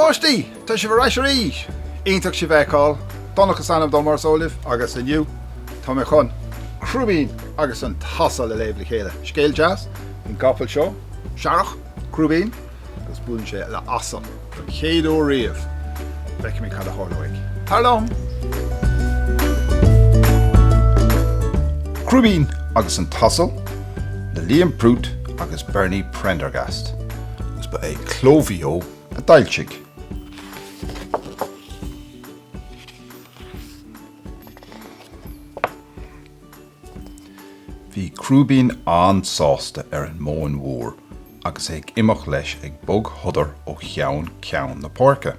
Tóistí, tá si bhar éis ionach si bheitcáil, Donach anmh dó mar sóilih agus inniu, tá mé chun Crúibín agus an tAsal le léamh le chéile. Scéal jazz, in gapal seo, searrach, Crúibín, agus búin sé le asal, an chéadú riamh, bheith mé cad a thorlóig. Tarlám! Crúibín agus an tAsal, le léamh Prút agus Prendergast, agus ba é chlóimhío a dailsigh. Bhí Crúibín an-sásta an Mhóin Mhór agus ag imach leis ag bog hodar ó cheann ceann na pháirce.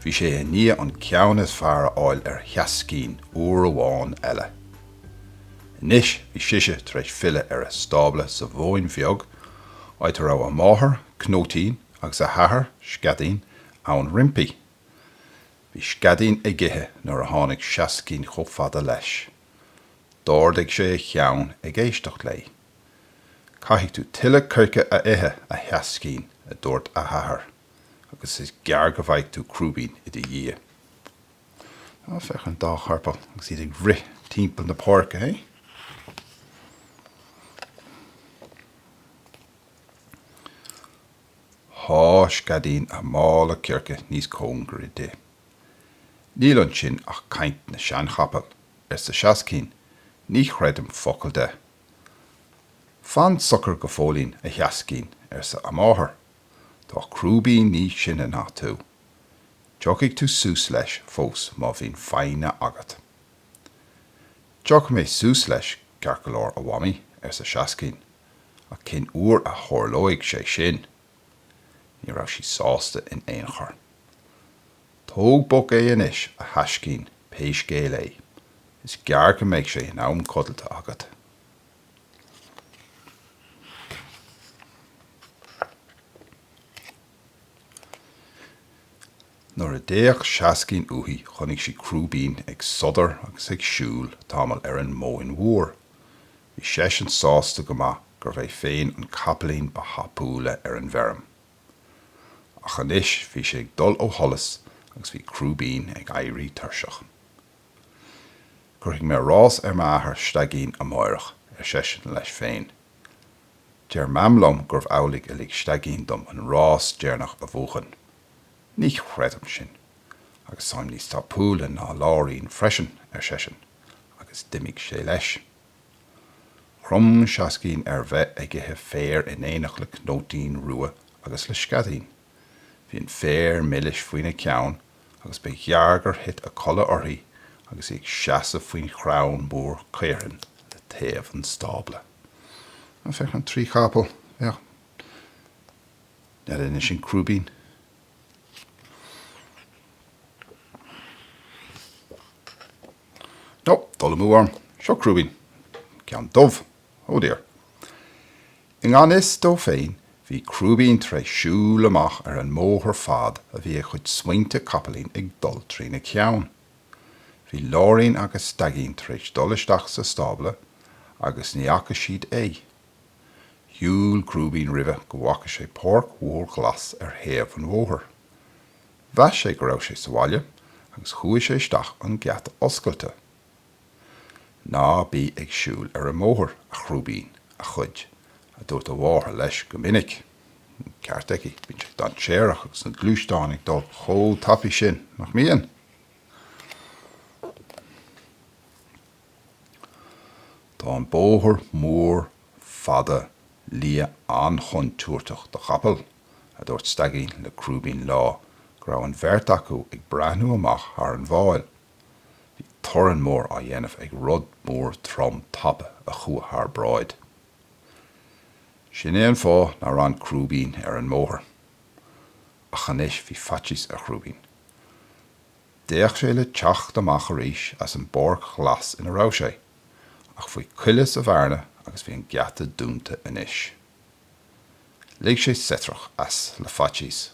Bhí sé a ní an ceann is fearr áil Seascín uair amháin eile. Inis bhí siise tar éis fille a stabla sa Mhóin Mhór, áit a rá a máthair, cnótaín agus a hathair, sceitimíní, ann rimpaí. Bhí sceitimíní ag githe nuair a tháinig Seascín chomh fada leis. Dáirdigh sé cheann ag éisteacht lei. Caithfidh tú tuilleadh cuirche a ithe a Seascín a dúirt a hathair, agus is gearr go bhfaigh tú Crúibín i dtí dhíth. Tá fech an dá charpal agus iad ag rith timpeall na pháirce, hé? Thá sceitimíní a mála cuirche níos cóngaraí de. Níl an sin ach caint na seanchapal sa Seascín, ní chreidim focail de. Fan sucr go fólín a Seascín sa amáthair, tá Crúibín ní sin ná tú. Deochaigh tú sús leis fós má bhín féine agat. Deoch mé sús leis ceart go leor a bhaimí sa Seascín, a cin uair a thorlóigh sé sin. Ní raibh sí sásta in éon chur. Tóg bog é inis a Seascín péis scéal é. Is gearr go méid sé in am codalta agat. Nuair a dtéach Seascín uathaí chunig sí Crúibín ag sodar agus ag siúil tamall an Mhóin Mhór. Bhí sé an sásta go maith gur bheith féin an capalaín ba hapúla an bhearm. Ach anois bhí sé ag dul ó tholas agus bhí Crúibín ag éirí tuirseach. Cuirfidh mé rás maithair steigín a mháireach sin leis féin. Deir mamlumm gur bhabhligh a ligh steigín dom an rás déarnach a bhuachan. Ní chreidim sin, agus sáim níos tapúla ná láirín freisin sin, agus dimigh sé leis. Chrum Seascín bheith ag ithe fér in éanach le cnótaín rua agus le sceitimíní. Bhí an fér milliis faoine ceann agus be ghearr hit a chola orthaí agus ag seasa faoin chrán mór chéireann le taobh an stabla. An fech an trí chapal, ja. Net in sin Crúibín. No, dul mhuarm, seo Crúibín. Ceann dubh, ó dear. In anis dó féin, bhí Crúibín tar éis siúil amach an mhóthar fad a bhí chuid smaointe capalaín ag dul trína ceann. Bhí láirín agus steigín tar éis dul isteach sa stabla agus níocha siad é. Shiúil Crúibín ribhe go bhacha sé pháirc mhór glas thaobh an mhóthar. Bheith sé go raibh sé sa bhaile agus chuaigh sé isteach an gceata oscailte. Ná bí ag siúil an mhóthar a Crúibín a chuid a dúirt a bmháthair leis go minic. Ceart aici, bíonn sé don searrach agus an glúisteáin ag dul chomh tapaí sin nach mian. Tá an bóthar mór fada lia an-chun túirteach do chapal a dúirt steigín le Crúibín lá go raibh an bheirt acu ag breathnú amach ar an bháil. Bhí torann mór a dhéanamh ag rud mór trom tapa a chuath thar bráid. Sin é an fá ná ran Crúibín an mhóthar. Ach anois bhí faitís a Crúibín. Déach sé le teacht amach arís as an bórc glas ina rá sé, ach faoi cuilis a bharna agus bhí an gceata dúnta anois. Ligh sé searrach as le faitís.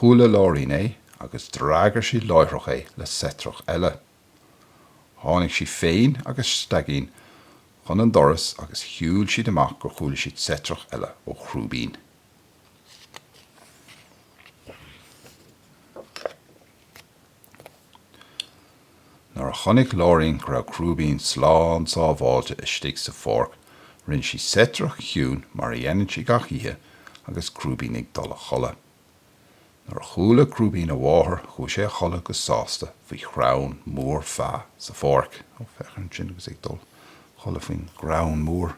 Chúla láirín é agus d'fhreagair sí láithreach é le searrach eile. Tháinig sí féin agus steigín chun an doras agus shiúil siad amach gur chúla siad searrach eile ó Chrúibín. Nuair a chonig láirín go raibh Chrúibín slán sábháilte istigh sa pháirc, rinn si searrach chiún mar a dhéanann si gach ihe agus Chrúibín ag dul a chola. Nuair a chúla Chrúibín a bháthair, chuaigh sé a chola go sásta faoi chrabhán mór feadh sa pháirc. Ó fechann sin agus ag dul chola faoin grabhán mór.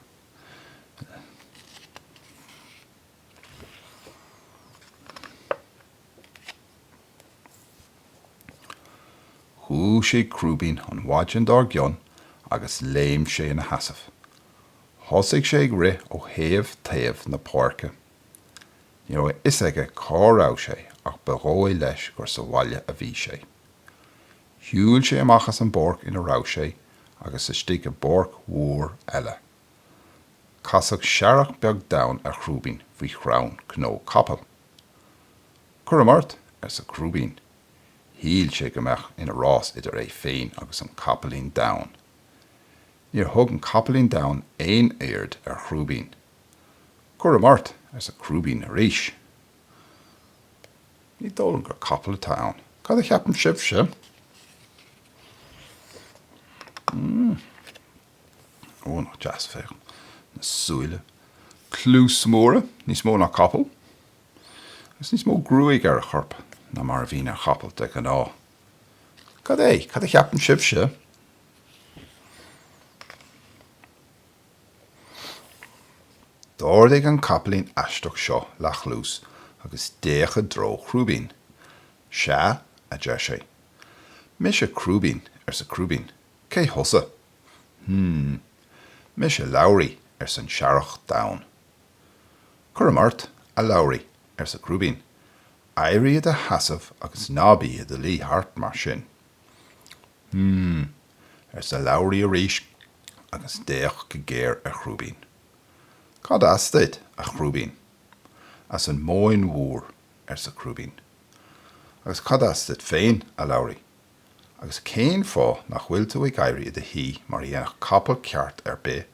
Chúig sé Chrúibín an bhaidin dár gcionn agus léamh sé ina hasamh. Thosaigh sé ag rith ó thaobh taobh na párca. Ní raibh is aige cá raibh sé ach beróidh leis gur sa bhaile a bhí sé. Shiúil sé amachchas an bórc ina raibh sé agus istigh a bórc mhór eile. Casadh searrach beag domhan a Chrúibín faoi chrabhán cnó capal. Cuireamart sa Chrúibín. Híl sé go mbeadh ina rás idir é féin agus an capalín domhan. Níor thug an capalín domhan éon éard ar Chrúibín. Cuireamart sa Chrúibín arís. Ní dólann gur capal atá ann. Cad a cheapann sibh se? Ó nach deas féach. Na súile. Clús móra, níos mó na capal. Is níos mó grúig ar a chorp. Na mar bhí na chapal de an á. Cad a cheapann sibh se? Dáirdigh an capalín aisteach seo leathlús agus décha dro Chrúibín. Se a de sé. Mis a Chrúibín sa Chrúibín. Cé thosa? Mis a labhraí san searrach domhan. Cuireamart a labhraí sa Chrúibín. Éirí a hasamh agus nábí a lí thart mar sin. Sa labhraí arís agus déach go géir a Chrúibín. Cad astaid a Chrúibín? As an Mhóin Mhór sa Chrúibín. Agus cad astaid féin a labhraí. Agus céin fá nach bhfuil tú ag éirí a hí mar dhéanach capal ceart ar bith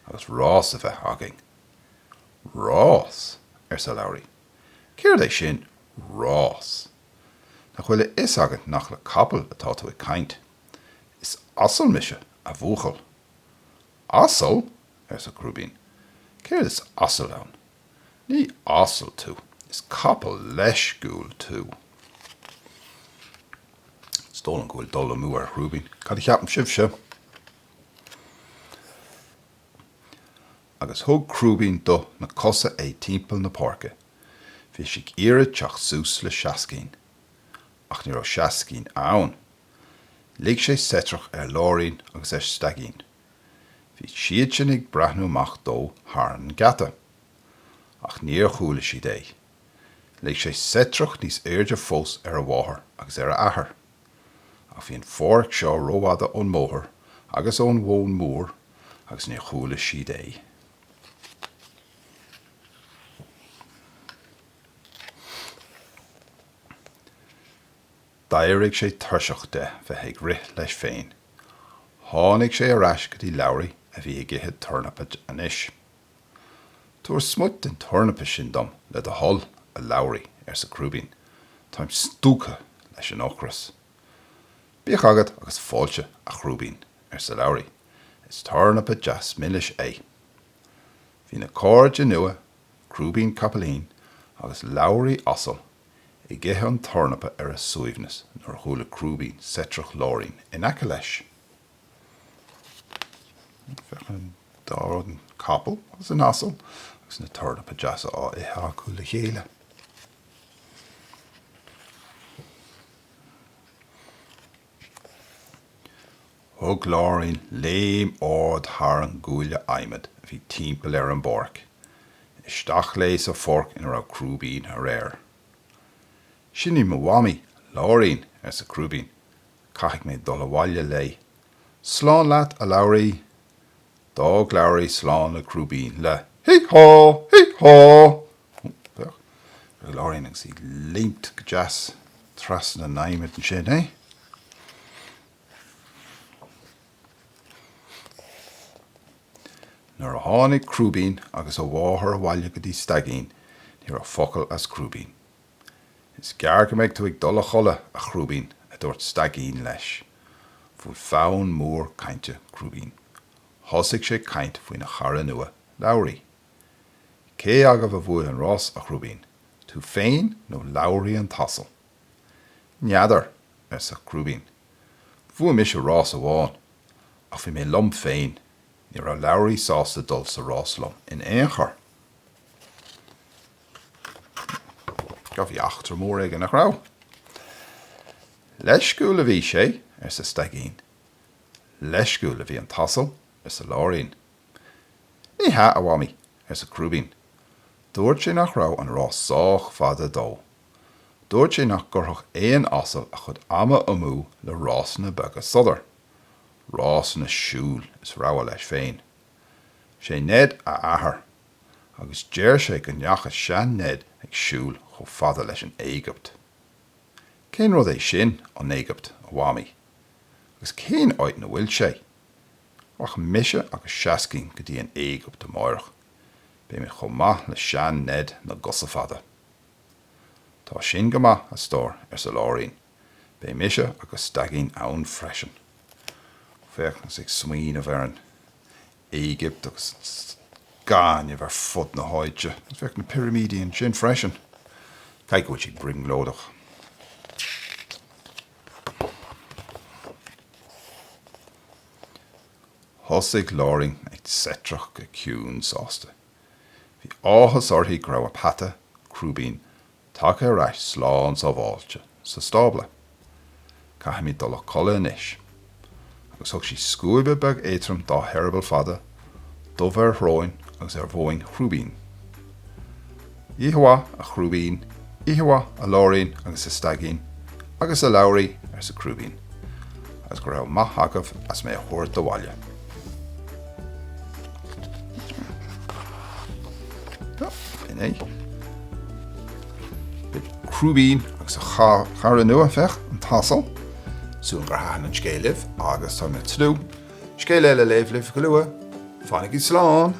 agus rás a bheith agin. Rás sa labhraí. Céir é sin rás. Nach bhfuil is agat nach le capal atá tú ag caint. Is asal mise a bhuachal. Asal sa Chrúibín. Céir is asal ann? Ní asal tú. Is capal leis gúil tú. Stólan go bhfuil dul amú ar Chrúibín. Cad a cheapann sibh se? Agus thug Chrúibín do na cosa é timpeall na párca. Bhí sig iad teach sús le Seascín. Ach ní raibh Seascín ann. Lig sé searrach ar láirín agus ar stagín. Bhí siad sin ag brathnú amach dó thar an gata. Ach níor chúla siad é. Lig sé searrach níos airde fós ar a bháthair agus ar a athair. Ach bhí an pháirc seo rómhada ón mhóthar agus ón Mhóin Mhór agus níor chúla siad é. D'éirigh sé tuirseach de bheith ag rith leis féin. Tháinig sé arás go dtí labhraí a bhí ag ithe turnapaid anois. Tuair smuit den turnapa sin dom le do hol a labhraí sa Chrúibín. Táim stúcha leis an ochras. Bíodh agat agus fáilte a Chrúibín sa labhraí. Is turnapa deas millis é. Bhí na cóide nua, Chrúibín capalín agus labhraí asal I gcithe an turnapa ar a suaimhneas nuair thula Chrúibín searrach láirín in aice leis. Fechan dáród an capal agus an asal agus na turnapa deasa á ithe acu le chéile. Thug láirín léamh ád thar an gúile aimimid a bhí timpeall ar an bórc. Isteach lééis a pháirc in raibh Chrúibín a réir. Sin í mo bhamí láirín sa Chrúibín. Caithfidh mé dul a bhaile lei. Slán leat a labhraí. Dág labhraí slán le Chrúibín le hí-há, hí-há. Láirín agus í límt go deas tras na naimid an sin, eh? Nuair a tháinig Chrúibín agus a bháthair a bhaile go dtí stagín, ní raibh focail as Chrúibín. Is gear go mbeidh tú ag dul a chola a Chrúibín a dúirt stagín leis. bhfuil fonn mór cainte Crúibín. Thosaigh sé caint faoin na cara nua labhraí. Cé agah bhfuil an rás a Crúibín, tú féin nó labhraí an tAsal. Neadar sa Crúibín. Bhfuil mis a rás amháin, ach bhí mé lom féin, ní ra labhraí sásta dul sa rás lom in éonchar. Go bhí achtar mór ag nach rá. Leisciúil a bhí sé sa Seascín. Leisciúil a bhí an tAsal sa láirín. Ní ha a bhhamí sa Crúibín. Dúirt sé nach rá an rás sách fada dó. Dúirt sé nach gurthach éon asal a chud ama amú le rás na beag sodar. Rás na siúil is rá leis féin. Sé ned a ahar, agus déir sé go neachas sean ned ag siúil cho fada leis an Éigipt. Cén rud é sin an Éigipt a bhhamí, agus cén áit na bhfuil sé. Ach mise agus Seascín go dtí an Éigipt do mháirich, bé mé chomh maith le sean ned na gosa fada. Tá sin go maith a stór sa láirín, bé mise agus stagín ann freisin. Féach nas ag smaoin a bhar an Éigipt agus gáin a bhar fud na háide, nas féach na pyramídíon sin freisin. Caic go si bring lódach. Thosaigh láirín ag searrach go ciúin sásta. Bhí áthas orthaí go raibh a pata Crúibín take ar ais sláán sa bháilte sa stábla. Caithimid dul a colla inis. Agus thug sí scuaibh beag éitrim dá herbal fada, dubh ar thróin agus ar bhóin Crúibín. Ihuá a Chrúibín, ihuá a láirín agus a Seascín, agus a labhraí sa Crúibín, agus go raibh maith agah as mé a thuairt do bhaile. Inné. Crúibín agus a cara nua fech an tAsal, sún gur háan an scéalamh agus tá na tľú, scéal eile léamh go luath, fáinnig í slán.